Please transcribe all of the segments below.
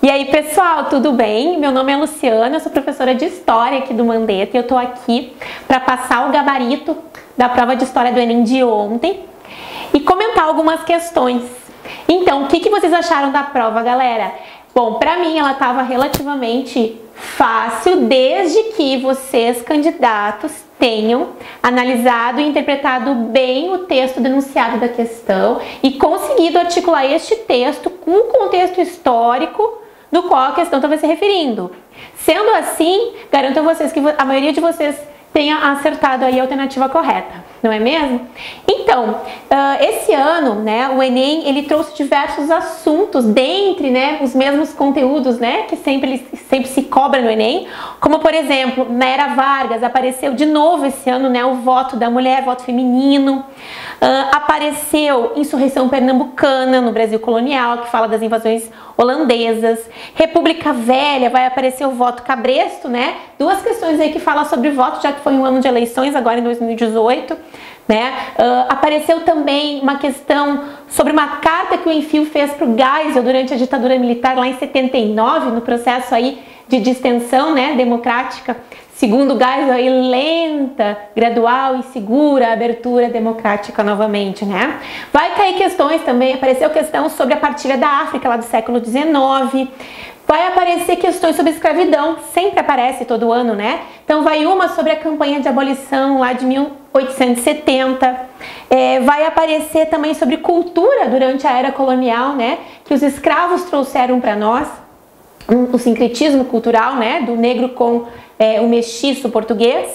E aí, pessoal, tudo bem? Meu nome é Luciana, eu sou professora de História aqui do Mandetta e eu tô aqui para passar o gabarito da prova de História do Enem de ontem e comentar algumas questões. Então, o que vocês acharam da prova, galera? Bom, para mim ela estava relativamente fácil, desde que vocês, candidatos, tenham analisado e interpretado bem o texto denunciado da questão e conseguido articular este texto com o contexto histórico do qual a questão estava se referindo. Sendo assim, garanto a vocês que a maioria de vocês tenha acertado aí a alternativa correta, não é mesmo? Então, esse ano, né, o Enem, ele trouxe diversos assuntos dentre, né, os mesmos conteúdos, né, que sempre se cobra no Enem, como, por exemplo, na Era Vargas, apareceu de novo esse ano, né, o voto da mulher, voto feminino, apareceu insurreição pernambucana no Brasil colonial, que fala das invasões holandesas, República Velha, vai aparecer o voto cabresto, né, duas questões aí que falam sobre voto, já que foi um ano de eleições, agora em 2018, né? Apareceu também uma questão sobre uma carta que o Enfio fez para o Geisel durante a ditadura militar lá em 79, no processo aí de distensão, né, democrática, segundo Geisel, aí lenta, gradual e segura abertura democrática novamente, né? Vai cair questões também, apareceu questão sobre a partilha da África lá do século XIX, vai aparecer questões sobre escravidão, sempre aparece todo ano, né? Então vai uma sobre a campanha de abolição lá de 1870, vai aparecer também sobre cultura durante a era colonial, né? Que os escravos trouxeram para nós, o sincretismo cultural, né? Do negro com o mestiço português.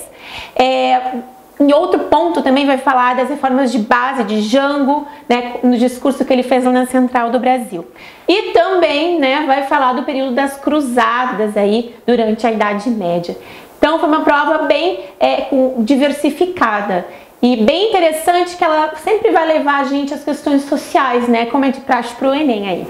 Em outro ponto também vai falar das reformas de base de Jango, né, no discurso que ele fez lá na Central do Brasil. E também, né, vai falar do período das cruzadas aí durante a Idade Média. Então foi uma prova bem diversificada e bem interessante, que ela sempre vai levar a gente às questões sociais, né, como é de praxe para o Enem aí.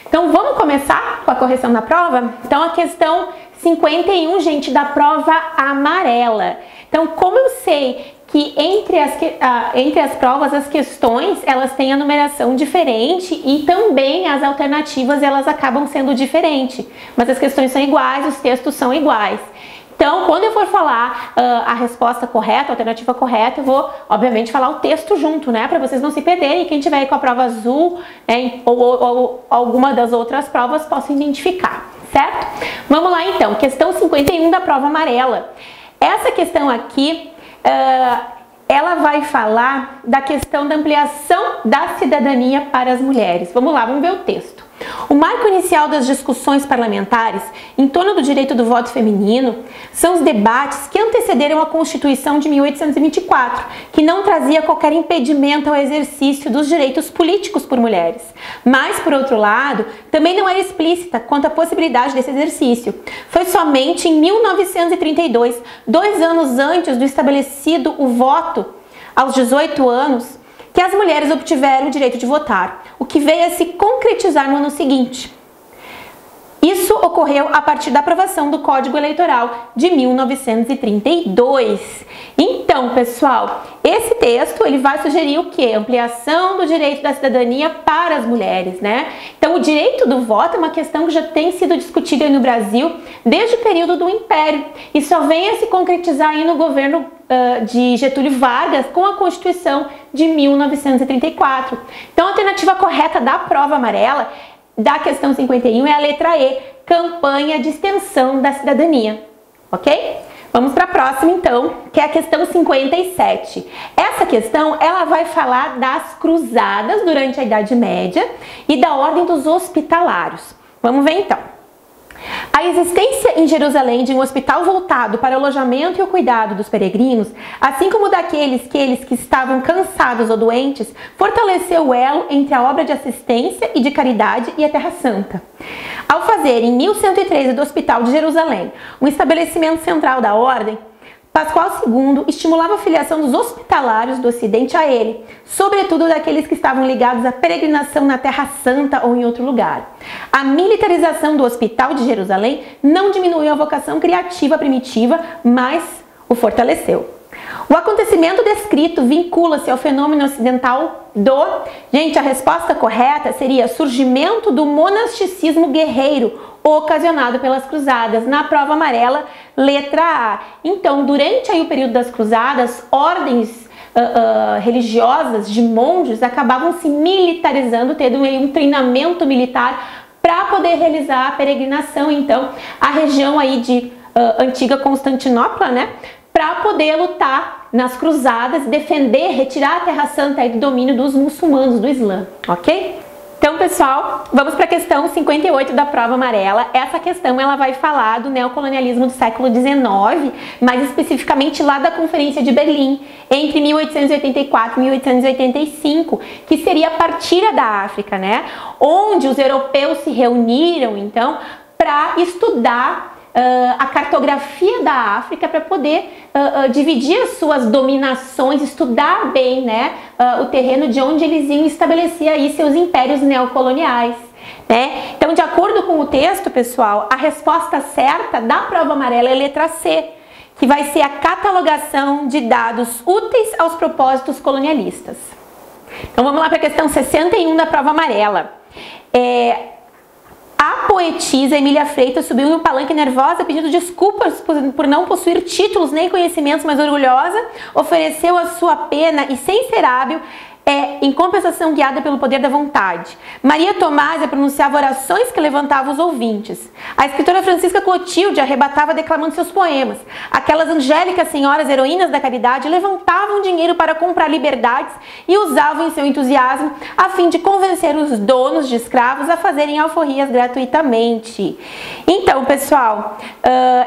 Então vamos começar com a correção da prova? Então a questão 51, gente, da prova amarela. Então, como eu sei que entre as provas, as questões, elas têm a numeração diferente e também as alternativas, elas acabam sendo diferentes. Mas as questões são iguais, os textos são iguais. Então, quando eu for falar a resposta correta, a alternativa correta, eu vou, obviamente, falar o texto junto, né? Para vocês não se perderem e quem tiver aí com a prova azul, né, ou alguma das outras provas possa identificar, certo? Vamos lá, então. Questão 51 da prova amarela. Essa questão aqui, ela vai falar da questão da ampliação da cidadania para as mulheres. Vamos lá, vamos ver o texto. O marco inicial das discussões parlamentares em torno do direito do voto feminino são os debates que antecederam a Constituição de 1824, que não trazia qualquer impedimento ao exercício dos direitos políticos por mulheres. Mas, por outro lado, também não era explícita quanto à possibilidade desse exercício. Foi somente em 1932, 2 anos antes do estabelecido o voto aos 18 anos, que as mulheres obtiveram o direito de votar, o que veio a se concretizar no ano seguinte. Isso ocorreu a partir da aprovação do Código Eleitoral de 1932. Então, pessoal, esse texto ele vai sugerir o quê? Ampliação do direito da cidadania para as mulheres, né? Então, o direito do voto é uma questão que já tem sido discutida aí no Brasil desde o período do Império e só vem a se concretizar aí no governo de Getúlio Vargas com a Constituição de 1934. Então, a alternativa correta da prova amarela da questão 51 é a letra E, campanha de extensão da cidadania, ok? Vamos para a próxima então, que é a questão 57. Essa questão, ela vai falar das cruzadas durante a Idade Média e da ordem dos hospitalários. Vamos ver então. A existência em Jerusalém de um hospital voltado para o alojamento e o cuidado dos peregrinos, assim como daqueles que estavam cansados ou doentes, fortaleceu o elo entre a obra de assistência e de caridade e a Terra Santa. Ao fazer, em 1113, do Hospital de Jerusalém um estabelecimento central da ordem, Pascoal II estimulava a filiação dos hospitalários do Ocidente a ele, sobretudo daqueles que estavam ligados à peregrinação na Terra Santa ou em outro lugar. A militarização do Hospital de Jerusalém não diminuiu a vocação criativa primitiva, mas o fortaleceu. O acontecimento descrito vincula-se ao fenômeno ocidental do... Gente, a resposta correta seria surgimento do monasticismo guerreiro ocasionado pelas cruzadas. Na prova amarela, letra A. Então, durante aí o período das cruzadas, ordens religiosas de monges acabavam se militarizando, tendo um treinamento militar para poder realizar a peregrinação, então, a região aí de antiga Constantinopla, né, para poder lutar nas cruzadas, defender, retirar a Terra Santa aí do domínio dos muçulmanos, do Islã, ok? Então, pessoal, vamos para a questão 58 da prova amarela. Essa questão ela vai falar do neocolonialismo do século XIX, mais especificamente lá da Conferência de Berlim, entre 1884 e 1885, que seria a partida da África, né? Onde os europeus se reuniram, então, para estudar a cartografia da África para poder dividir as suas dominações, estudar bem, né, o terreno de onde eles iam estabelecer aí seus impérios neocoloniais, né? Então, de acordo com o texto, pessoal, a resposta certa da prova amarela é a letra C, que vai ser a catalogação de dados úteis aos propósitos colonialistas. Então, vamos lá para a questão 61 da prova amarela. A poetisa Emília Freitas subiu em um palanque nervosa pedindo desculpas por não possuir títulos nem conhecimentos, mas orgulhosa, ofereceu a sua pena e, sem ser hábil, em compensação guiada pelo poder da vontade. Maria Tomásia pronunciava orações que levantavam os ouvintes. A escritora Francisca Clotilde arrebatava declamando seus poemas. Aquelas angélicas senhoras heroínas da caridade levantavam dinheiro para comprar liberdades e usavam em seu entusiasmo a fim de convencer os donos de escravos a fazerem alforrias gratuitamente. Então, pessoal,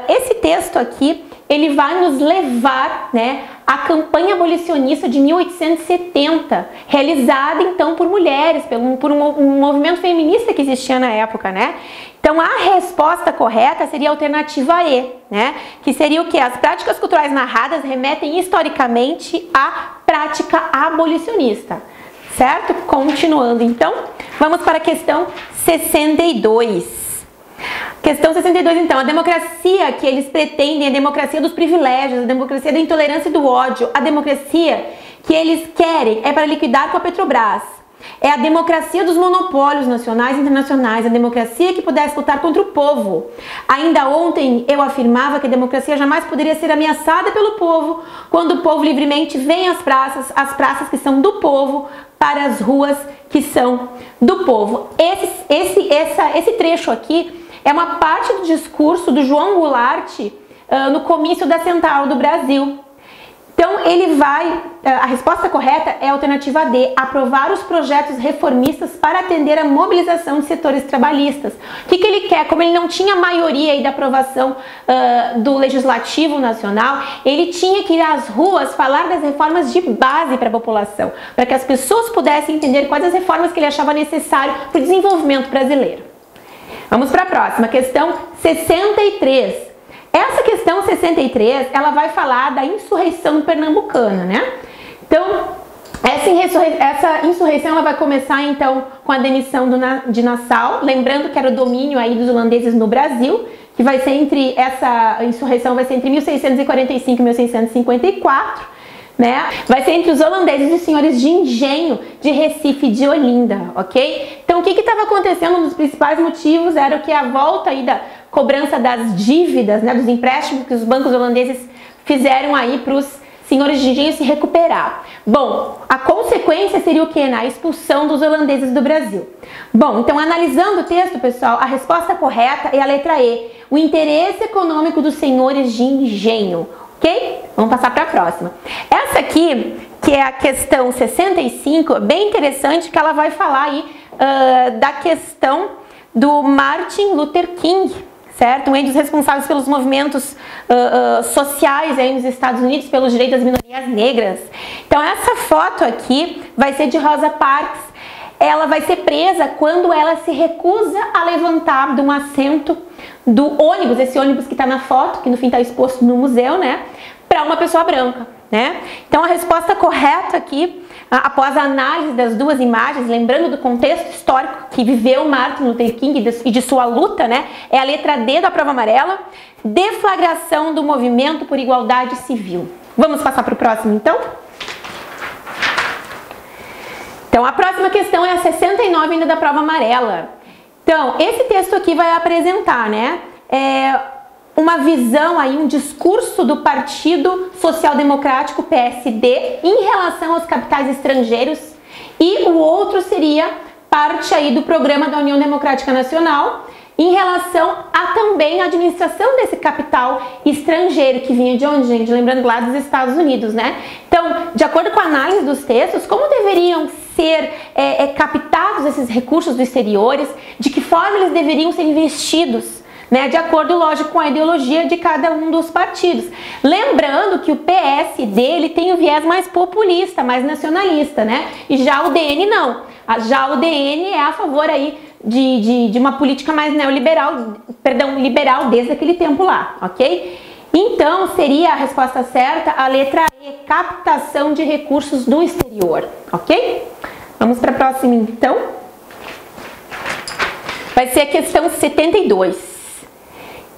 esse texto aqui, ele vai nos levar, né, à campanha abolicionista de 1870, realizada então por mulheres, por um movimento feminista que existia na época, né? Então a resposta correta seria a alternativa E, né? Que seria o que? As práticas culturais narradas remetem historicamente à prática abolicionista, certo? Continuando então, vamos para a questão 62. Questão 62, então, a democracia que eles pretendem é a democracia dos privilégios, a democracia da intolerância e do ódio, a democracia que eles querem é para liquidar com a Petrobras, é a democracia dos monopólios nacionais e internacionais, a democracia que pudesse lutar contra o povo. Ainda ontem eu afirmava que a democracia jamais poderia ser ameaçada pelo povo, quando o povo livremente vem às praças que são do povo, para as ruas que são do povo. Esse trecho aqui é uma parte do discurso do João Goulart no comício da Central do Brasil. Então, ele vai... A resposta correta é a alternativa D, aprovar os projetos reformistas para atender a mobilização de setores trabalhistas. O que ele quer? Como ele não tinha maioria aí da aprovação do Legislativo Nacional, ele tinha que ir às ruas falar das reformas de base para a população, para que as pessoas pudessem entender quais as reformas que ele achava necessário para o desenvolvimento brasileiro. Vamos para a próxima, questão 63. Essa questão 63, ela vai falar da insurreição pernambucana, né? Então, essa insurreição ela vai começar então com a demissão de Nassau, lembrando que era o domínio aí dos holandeses no Brasil, que vai ser essa insurreição vai ser entre 1645 e 1654. Né? Vai ser entre os holandeses e os senhores de engenho de Recife e de Olinda, ok? Então, o que estava acontecendo? Um dos principais motivos era que a volta aí da cobrança das dívidas, né, dos empréstimos que os bancos holandeses fizeram aí para os senhores de engenho se recuperar. Bom, a consequência seria o que? A expulsão dos holandeses do Brasil. Bom, então analisando o texto, pessoal, a resposta correta é a letra E, o interesse econômico dos senhores de engenho. Ok? Vamos passar para a próxima. Essa aqui, que é a questão 65, é bem interessante, que ela vai falar aí da questão do Martin Luther King, certo? Um dos responsáveis pelos movimentos sociais aí nos Estados Unidos, pelos direitos das minorias negras. Então essa foto aqui vai ser de Rosa Parks. Ela vai ser presa quando ela se recusa a levantar de um assento do ônibus, esse ônibus que está na foto, que no fim está exposto no museu, né, para uma pessoa branca, né? Então a resposta correta aqui, após a análise das duas imagens, lembrando do contexto histórico que viveu Martin Luther King e de sua luta, né, é a letra D da prova amarela, deflagração do movimento por igualdade civil. Vamos passar para o próximo, então? Então, a próxima questão é a 69 ainda da prova amarela. Então, esse texto aqui vai apresentar, né, uma visão aí, um discurso do Partido Social Democrático, PSD, em relação aos capitais estrangeiros, e o outro seria parte aí do programa da União Democrática Nacional, em relação a também a administração desse capital estrangeiro, que vinha de onde, gente? Lembrando lá dos Estados Unidos, né? Então, de acordo com a análise dos textos, como deveriam ser captados esses recursos do exteriores, de que forma eles deveriam ser investidos, né? De acordo, lógico, com a ideologia de cada um dos partidos. Lembrando que o PSD, ele tem o viés mais populista, mais nacionalista, né? E já o DN não. Já o DN é a favor aí de uma política mais neoliberal, liberal desde aquele tempo lá, ok? Então, seria a resposta certa a letra E, captação de recursos do exterior, ok? Vamos para a próxima, então. Vai ser a questão 72.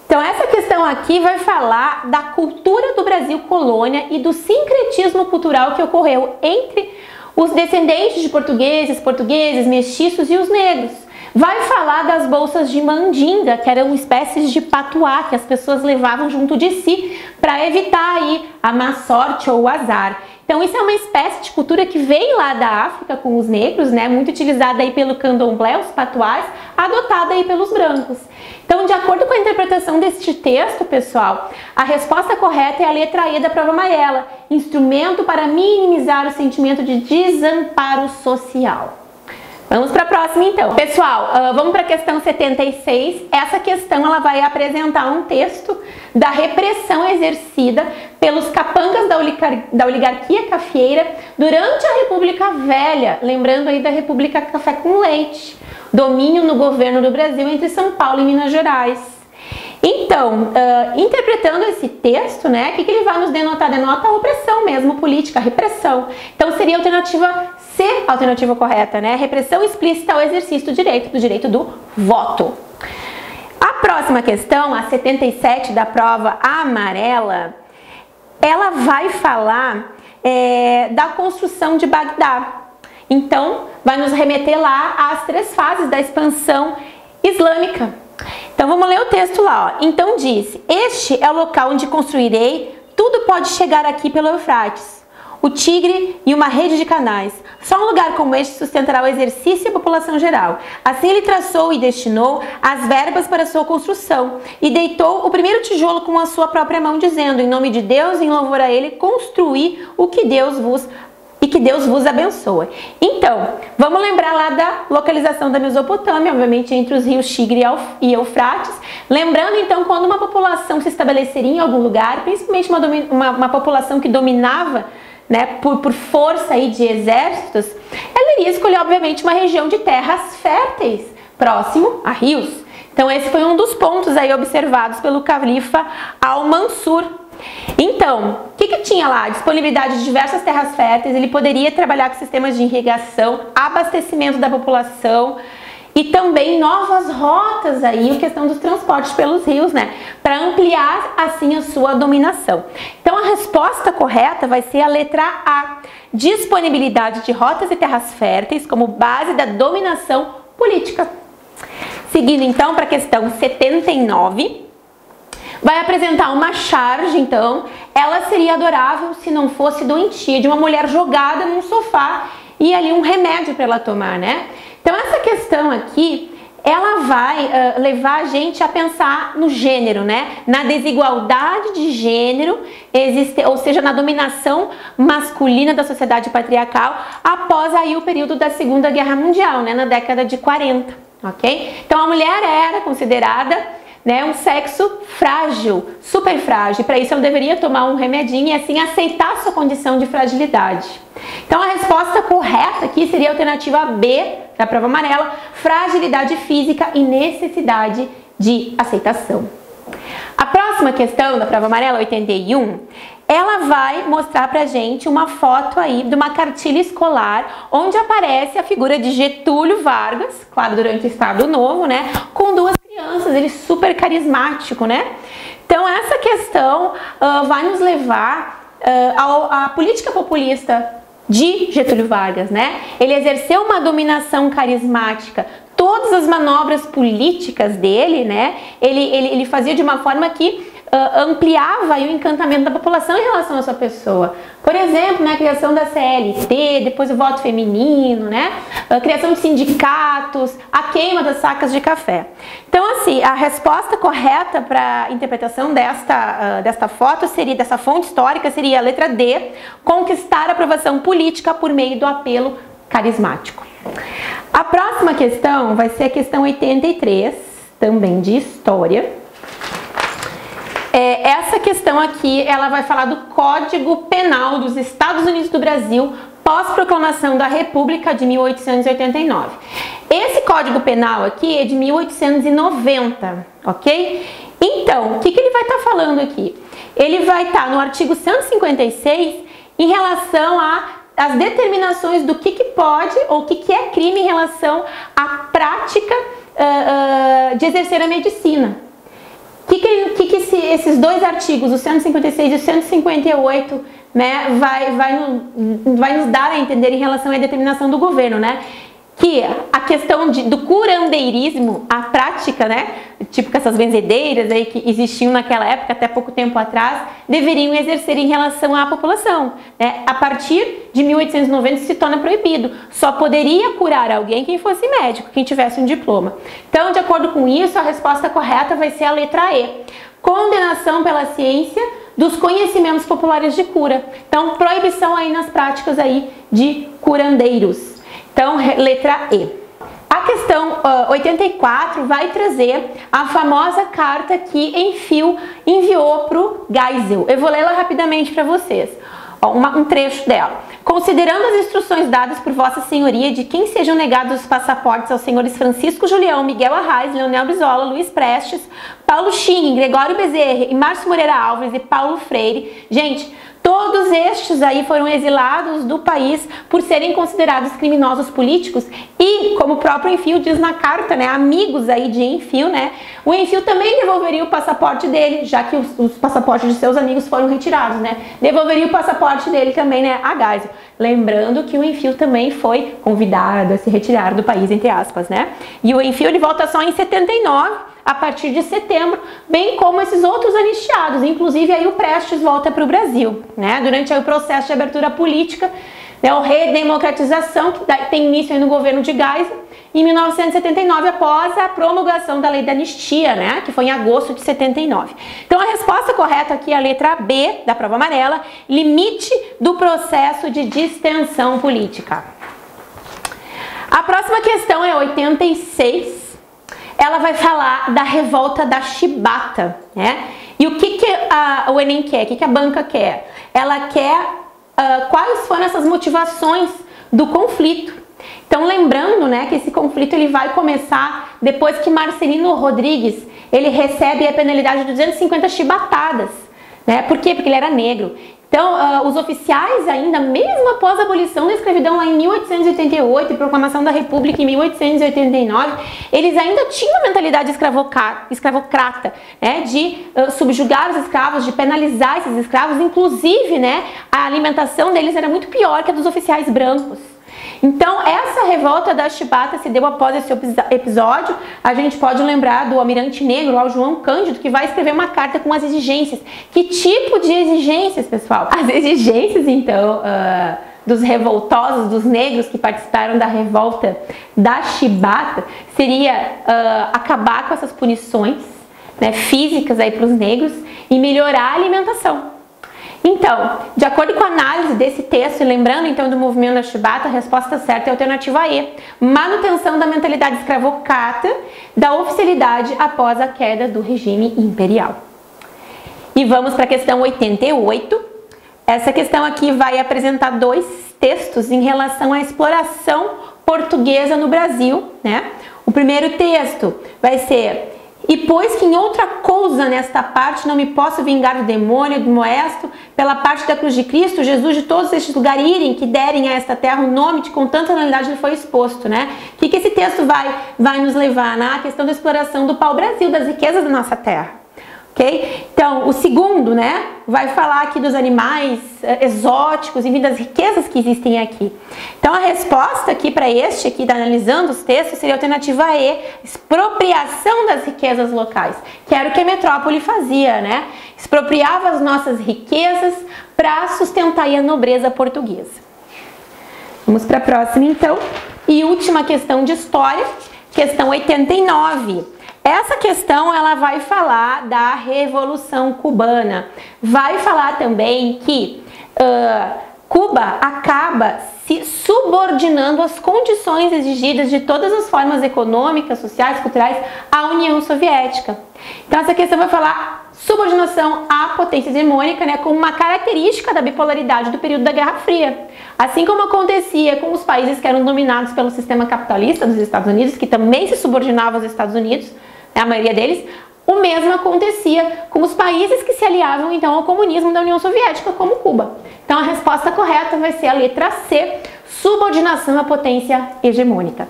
Então, essa questão aqui vai falar da cultura do Brasil colônia e do sincretismo cultural que ocorreu entre os descendentes de portugueses, mestiços e os negros. Vai falar das bolsas de mandinga, que eram espécies de patuá que as pessoas levavam junto de si para evitar aí a má sorte ou o azar. Então isso é uma espécie de cultura que veio lá da África com os negros, né, muito utilizada aí pelo candomblé, os patuás, adotada aí pelos brancos. Então, de acordo com a interpretação deste texto, pessoal, a resposta correta é a letra E da prova amarela, instrumento para minimizar o sentimento de desamparo social. Vamos para a próxima, então. Pessoal, vamos para a questão 76. Essa questão ela vai apresentar um texto da repressão exercida pelos capangas da oligarquia cafeeira durante a República Velha, lembrando aí da República Café com Leite, domínio no governo do Brasil entre São Paulo e Minas Gerais. Então, interpretando esse texto, né, o que ele vai nos denotar? Denota a opressão mesmo, política, a repressão. Então, seria a alternativa C, a alternativa correta, né? Repressão explícita ao exercício do direito do voto. A próxima questão, a 77 da prova amarela, ela vai falar da construção de Bagdá. Então, vai nos remeter lá às 3 fases da expansão islâmica. Então vamos ler o texto lá, ó. Então disse: este é o local onde construirei, tudo pode chegar aqui pelo Eufrates, o Tigre e uma rede de canais. Só um lugar como este sustentará o exercício e a população geral. Assim ele traçou e destinou as verbas para sua construção e deitou o primeiro tijolo com a sua própria mão, dizendo: em nome de Deus, em louvor a ele, construí o que Deus vos abençoe. Então, vamos lembrar lá da localização da Mesopotâmia, obviamente entre os rios Tigre e Eufrates. Lembrando, então, quando uma população se estabeleceria em algum lugar, principalmente uma população que dominava, né, por força aí de exércitos, ela iria escolher, obviamente, uma região de terras férteis, próximo a rios. Então, esse foi um dos pontos aí observados pelo califa Al-Mansur. Então, o que tinha lá? Disponibilidade de diversas terras férteis, ele poderia trabalhar com sistemas de irrigação, abastecimento da população e também novas rotas aí, a questão dos transportes pelos rios, né? Para ampliar assim a sua dominação. Então, a resposta correta vai ser a letra A. Disponibilidade de rotas e terras férteis como base da dominação política. Seguindo então para a questão 79. Vai apresentar uma charge, então, ela seria adorável se não fosse doentia, de uma mulher jogada num sofá e ali um remédio para ela tomar, né? Então, essa questão aqui, ela vai levar a gente a pensar no gênero, né? Na desigualdade de gênero, ou seja, na dominação masculina da sociedade patriarcal após aí o período da Segunda Guerra Mundial, né? Na década de 40, ok? Então, a mulher era considerada, né, um sexo frágil, super frágil. Para isso ela deveria tomar um remedinho e assim aceitar sua condição de fragilidade. Então a resposta correta aqui seria a alternativa B da prova amarela, fragilidade física e necessidade de aceitação. A próxima questão da prova amarela, 81, ela vai mostrar pra gente uma foto aí de uma cartilha escolar onde aparece a figura de Getúlio Vargas, claro, durante o Estado Novo, né, com 2 crianças, ele super carismático, né? Então essa questão vai nos levar a política populista de Getúlio Vargas, né? Ele exerceu uma dominação carismática. Todas as manobras políticas dele, né? Ele fazia de uma forma que ampliava aí o encantamento da população em relação à sua pessoa. Por exemplo, né, a criação da CLT, depois o voto feminino, né, a criação de sindicatos, a queima das sacas de café. Então, assim, a resposta correta para a interpretação desta foto seria, dessa fonte histórica, seria a letra D, conquistar a aprovação política por meio do apelo carismático. A próxima questão vai ser a questão 83, também de história. Essa questão aqui, ela vai falar do Código Penal dos Estados Unidos do Brasil pós-proclamação da República de 1889. Esse Código Penal aqui é de 1890, ok? Então, o que ele vai estar falando aqui? Ele vai estar no artigo 156 em relação às determinações do que pode ou o que é crime em relação à prática de exercer a medicina. Esses dois artigos, o 156 e o 158, né, vai nos dar a entender em relação à determinação do governo, né? Que a questão do curandeirismo, a prática, né, tipo com essas benzedeiras aí que existiam naquela época, até pouco tempo atrás, deveriam exercer em relação à população, né? A partir de 1890 se torna proibido. Só poderia curar alguém quem fosse médico, quem tivesse um diploma. Então, de acordo com isso, a resposta correta vai ser a letra E. Condenação pela ciência dos conhecimentos populares de cura. Então, proibição aí nas práticas aí de curandeiros. Então, letra E. A questão 84 vai trazer a famosa carta que Enfio enviou para o Geisel. Eu vou lê-la rapidamente para vocês. Um trecho dela. Considerando as instruções dadas por Vossa Senhoria de quem sejam negados os passaportes aos senhores Francisco Julião, Miguel Arraes, Leonel Brizola, Luiz Prestes, Paulo Sching, Gregório Bezerra e Márcio Moreira Alves e Paulo Freire. Gente, todos estes aí foram exilados do país por serem considerados criminosos políticos e, como o próprio Enfio diz na carta, né, amigos aí de Enfio, né, o Enfio também devolveria o passaporte dele, já que os passaportes de seus amigos foram retirados, né, devolveria o passaporte dele também, né, a Geisel. Lembrando que o Enfio também foi convidado a se retirar do país, entre aspas, né, e o Enfio ele volta só em 79, a partir de setembro, bem como esses outros anistiados, inclusive aí o Prestes volta para o Brasil, né? Durante aí o processo de abertura política, né, o redemocratização, que tem início aí no governo de Geisel, em 1979, após a promulgação da lei da anistia, né, que foi em agosto de 79. Então a resposta correta aqui é a letra B, da prova amarela, limite do processo de distensão política. A próxima questão é 86. Ela vai falar da revolta da chibata, né? E o que o Enem quer? O que a banca quer? Ela quer quais foram essas motivações do conflito. Então, lembrando, né, que esse conflito ele vai começar depois que Marcelino Rodrigues ele recebe a penalidade de 250 chibatadas, né? Por quê? Porque ele era negro. Então, os oficiais ainda, mesmo após a abolição da escravidão lá em 1888 e proclamação da República em 1889, eles ainda tinham a mentalidade escravocrata, né, de subjugar os escravos, de penalizar esses escravos, inclusive, né, a alimentação deles era muito pior que a dos oficiais brancos. Então, essa revolta da chibata se deu após esse episódio. A gente pode lembrar do almirante negro, ao João Cândido, que vai escrever uma carta com as exigências. Que tipo de exigências, pessoal? As exigências, então, dos revoltosos, dos negros que participaram da revolta da chibata, seria acabar com essas punições, né, físicas aí para os negros e melhorar a alimentação. Então, de acordo com a análise desse texto, e lembrando então do movimento da chibata, a resposta certa é a alternativa E, manutenção da mentalidade escravocrata da oficialidade após a queda do regime imperial. E vamos para a questão 88. Essa questão aqui vai apresentar dois textos em relação à exploração portuguesa no Brasil, né? O primeiro texto vai ser: e pois que em outra coisa nesta parte não me posso vingar do demônio, do moesto, pela parte da cruz de Cristo, Jesus de todos estes lugares irem, que derem a esta terra um nome de com tanta análise lhe foi exposto, né? O que esse texto vai nos levar na questão da exploração do pau-brasil, das riquezas da nossa terra? ok? Então, o segundo, né, vai falar aqui dos animais exóticos, enfim, das riquezas que existem aqui. Então, a resposta aqui para este aqui, tá analisando os textos, seria a alternativa E, expropriação das riquezas locais, que era o que a metrópole fazia, né? Expropriava as nossas riquezas para sustentar aí a nobreza portuguesa. Vamos para a próxima, então. E última questão de história, questão 89. Essa questão ela vai falar da Revolução Cubana. Vai falar também que Cuba acaba se subordinando às condições exigidas de todas as formas econômicas, sociais, culturais à União Soviética. Então essa questão vai falar subordinação à potência hegemônica, né, como uma característica da bipolaridade do período da Guerra Fria. Assim como acontecia com os países que eram dominados pelo sistema capitalista dos Estados Unidos, que também se subordinavam aos Estados Unidos, né, a maioria deles, o mesmo acontecia com os países que se aliavam então ao comunismo da União Soviética, como Cuba. Então a resposta correta vai ser a letra C, subordinação à potência hegemônica.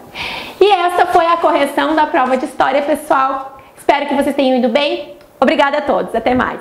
E essa foi a correção da prova de história, pessoal. Espero que vocês tenham ido bem. Obrigada a todos. Até mais.